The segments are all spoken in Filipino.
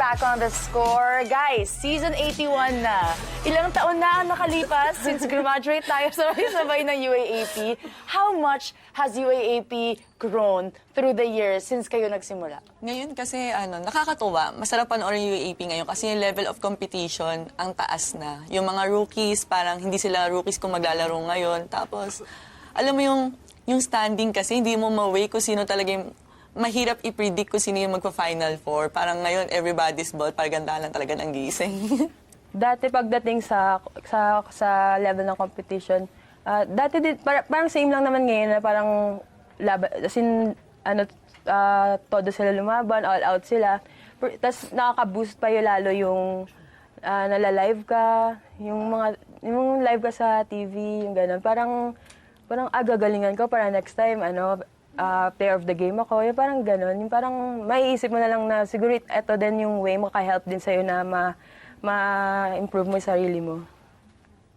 back on the score. Guys, season 81 na. Ilang taon na ang nakalipas since graduate tayo sabay-sabay ng UAAP. How much has UAAP grown through the years since kayo nagsimula? Ngayon kasi, nakakatuwa. Masarap panoorin yung UAAP ngayon kasi yung level of competition ang taas na. Yung mga rookies, parang hindi sila rookies kung maglalaro ngayon. Tapos, alam mo yung standing kasi, hindi mo ma-weigh kung sino talaga yung mahirap i-predict kung sino yung magpa-Final Four. Parang ngayon, everybody's ball, parang ganda lang talaga ng gising. Dati pagdating sa level ng competition, dati din, parang same lang naman ngayon na parang as in, todo sila lumaban, all out sila. Tapos nakaka-boost pa yun lalo yung nala-live ka, yung live ka sa TV, yung gano'n. Parang gagalingan ko para next time, player of the game ako, yung parang gano'n. Yung parang maiisip mo na lang na siguro ito din yung way maka-help din sa'yo na ma-improve mo yung sarili mo.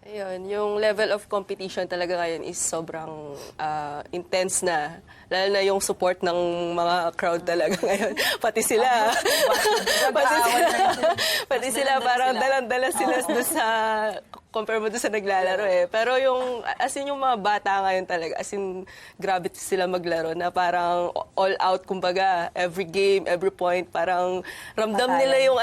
Ayun, yung level of competition talaga ngayon is sobrang intense na. Lalo na yung support ng mga crowd talaga ngayon. Pati sila. Pati sila parang dalang-dala sila doon sa compare mo doon sa naglalaro eh. Pero yung, as in yung mga bata ngayon talaga, as in, grabe sila maglaro na parang all out, kumbaga, every game, every point, parang ramdam nila yung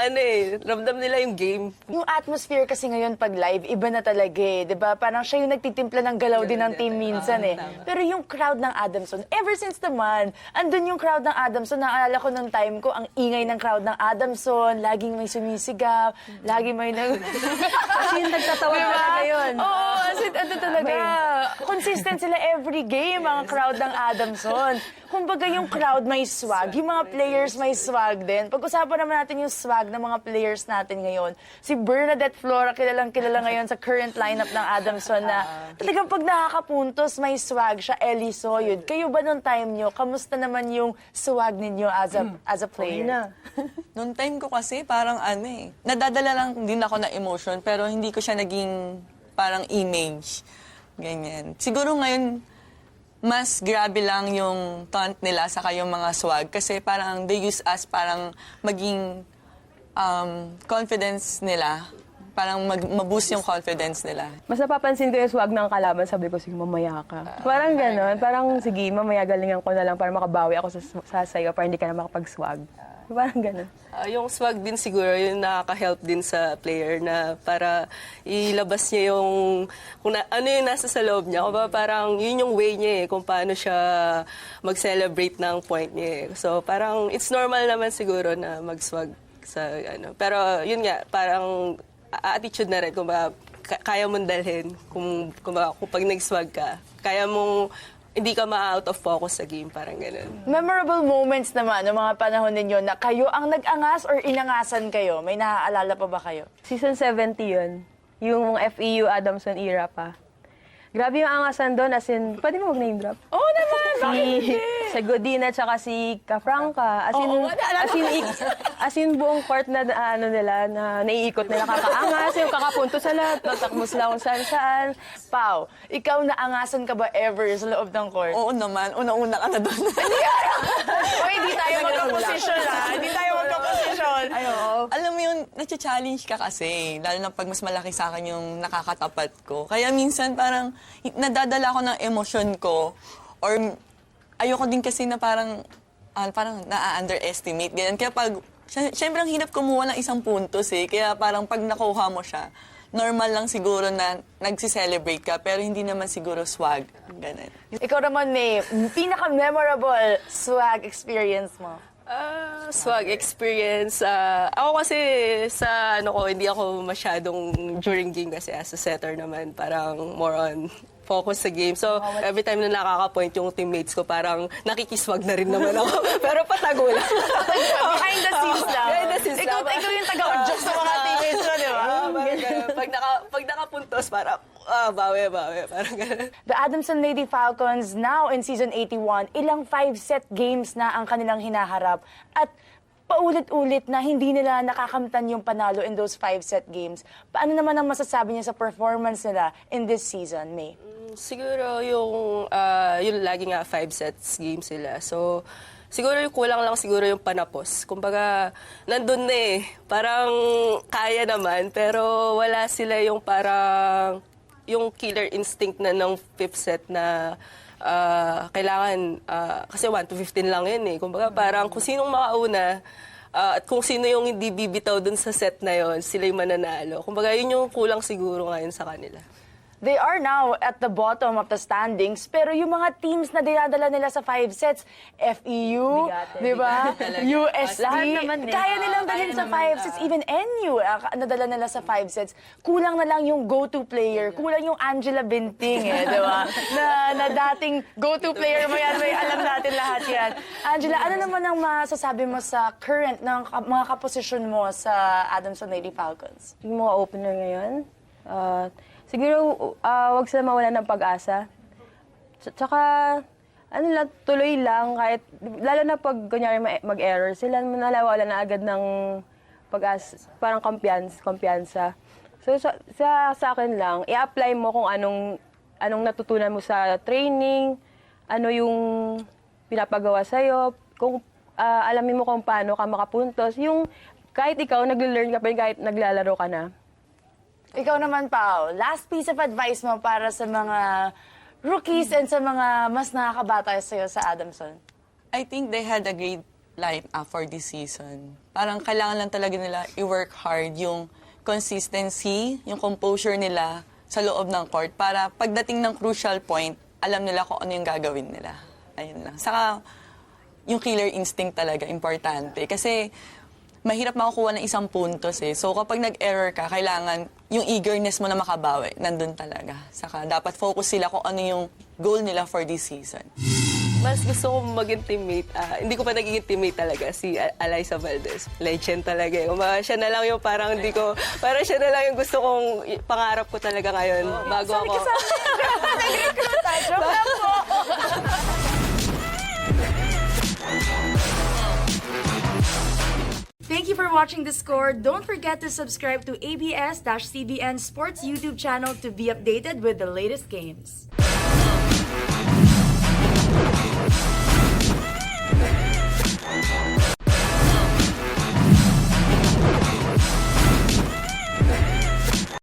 ramdam nila yung game. Yung atmosphere kasi ngayon pag live, iba na talaga eh. Diba? Parang siya yung nagtitimpla ng galaw din ng team minsan eh. Pero yung crowd ng Adamson, ever since naman, andun yung crowd ng Adamson, naalala ko nung time ko, ang ingay ng crowd ng Adamson, laging may sumisigaw, laging may Kasi yung nagtatawa talaga yun. Oo, as in, ano talaga, consistent sila every game, ang crowd ng Adamson. Kumbaga yung crowd may swag, yung mga players may swag din. Pag-usapan naman natin yung swag ng mga players natin ngayon. Si Bernadette Flora, kilala ngayon sa current lineup ng Adamson na talagang pag nakakapuntos, may swag siya. Ellie Soyud. Kayo ba nung time nyo, kamusta naman yung swag ninyo as a player? Noong time ko kasi, parang nadadala lang din ako na emotion, pero hindi ko siya naging parang image. Ganyan. Siguro ngayon, mas grabe lang yung taunt nila sa yung mga swag kasi parang they use us parang maging confidence nila. Parang ma-boost yung confidence nila. Mas napapansin ko yung swag ng kalaban, sabi ko, sige, mamaya ka. Parang gano'n. Parang, sige, mamaya galingan ko na lang para makabawi ako sa sayo para hindi ka na makapag-swag. Parang gano'n. Yung swag din siguro, yung nakaka-help din sa player na para ilabas niya yung, ano yung nasa sa loob niya. Kung parang yun yung way niya kung paano siya mag-celebrate ng point niya. So parang it's normal naman siguro na mag-swag sa Pero yun nga, parang attitude na rin, kung kaya mong dalhin, kung pag nag-swag ka, kaya mong hindi ka ma-out of focus sa game, parang gano'n. Memorable moments naman ng mga panahon ninyo na kayo ang nag-angas or inangasan kayo? May naaalala pa ba kayo? Season 70 yun. Yung FEU Adamson era pa. Grabe yung angasan doon, as in, pwede mo mag-name drop? Oo naman! Si Godina tsaka si Kafranca. As in buong court na nila, na naiikot nila kakaangas, yung kakapunto sa lahat, tatakbo sila kung saan-saan. Pao, ikaw naangasan ka ba ever sa loob ng court? Oo naman, una-una ka na doon. Hindi tayo magka-position Hindi tayo magka-position. Alam mo yun, na-challenge ka kasi, lalo na pag mas malaki sa akin yung nakakatapat ko. Kaya minsan parang nadadala ko ng emosyon ko or ayoko din kasi na parang na-underestimate. Ganyan. Kaya syempre ang hirap kumuha ng isang puntos eh. Kaya parang pag nakuha mo siya, normal lang siguro na nagsi-celebrate ka, pero hindi naman siguro swag. Ganun. Ikaw naman, May, pinaka-memorable swag experience mo? Swag experience. Ako kasi hindi ako masyadong during game kasi as a setter naman, parang more on focus sa game. So, every time na nakaka-point yung teammates ko, parang nakikiswag na rin naman ako. Pero patago lang. Behind the scenes lang. Behind the scenes ikaw yung taga-adjust sa mga teammates mo, di ba? Pag nakapuntos, parang, bawi. Parang gano'n. The Adamson Lady Falcons, now in Season 81, ilang 5-set games na ang kanilang hinaharap. At paulit-ulit na hindi nila nakakamtan yung panalo in those 5-set games. Paano naman ang masasabi niya sa performance nila in this season, May? Siguro yung lagi nga 5 sets game sila. So, siguro yung kulang lang siguro yung panapos. Kumbaga, nandun na eh. Parang kaya naman, pero wala sila yung parang yung killer instinct na ng fifth set na kailangan, kasi 1 to 15 lang yun eh. Kumbaga parang kung sinong makauna, at kung sino yung hindi bibitaw dun sa set na yon, sila yung mananalo. Kumbaga yun yung kulang siguro ngayon sa kanila. They are now at the bottom of the standings, pero yung mga teams na dinadala nila sa 5 sets, FEU, Bigat, di ba? UST, Lahat naman eh. kaya nilang dalhin sa 5 sets. Even NU, nadala nila sa 5 sets. Kulang na lang yung go-to player. Kulang yung Angela Binting, eh, di ba? na dating go-to player mo yan, may alam natin lahat yan. Angela, ano naman ang masasabi mo sa current ng mga kaposisyon mo sa Adamson Lady Falcons? Yung mga opener ngayon, siguro wag sila mawalan ng pag-asa. Tsaka, ano lang, tuloy lang, kahit, lalo na pag kunyari mag-error, sila nalawalan na agad ng pag-asa, parang kumpiyansa. So, sa akin lang, i-apply mo kung anong natutunan mo sa training, ano yung pinapagawa sa'yo, kung alamin mo kung paano ka makapuntos, yung kahit ikaw, nag-learn ka pa rin kahit naglalaro ka na. Ikaw naman, Pao, last piece of advice mo para sa mga rookies and sa mga mas nakakabata sa'yo sa Adamson? I think they had a great line-up for this season. Parang kailangan lang talaga nila i-work hard yung consistency, yung composure nila sa loob ng court para pagdating ng crucial point, alam nila kung ano yung gagawin nila. Ayun lang. Saka, yung killer instinct talaga, importante. Kasi, mahirap makukuha ng isang puntos eh. So kapag nag-error ka, kailangan yung eagerness mo na makabawi, nandun talaga. Saka dapat focus sila kung ano yung goal nila for this season. Mas gusto kong maging teammate. Hindi ko pa naging teammate talaga, si Alyssa Valdez. Legend talaga eh. Siya na lang yung parang parang siya na lang yung gusto kong pangarap ko talaga ngayon bago ako. Joke lang po! Thank you for watching The Score. Don't forget to subscribe to ABS-CBN Sports YouTube channel to be updated with the latest games.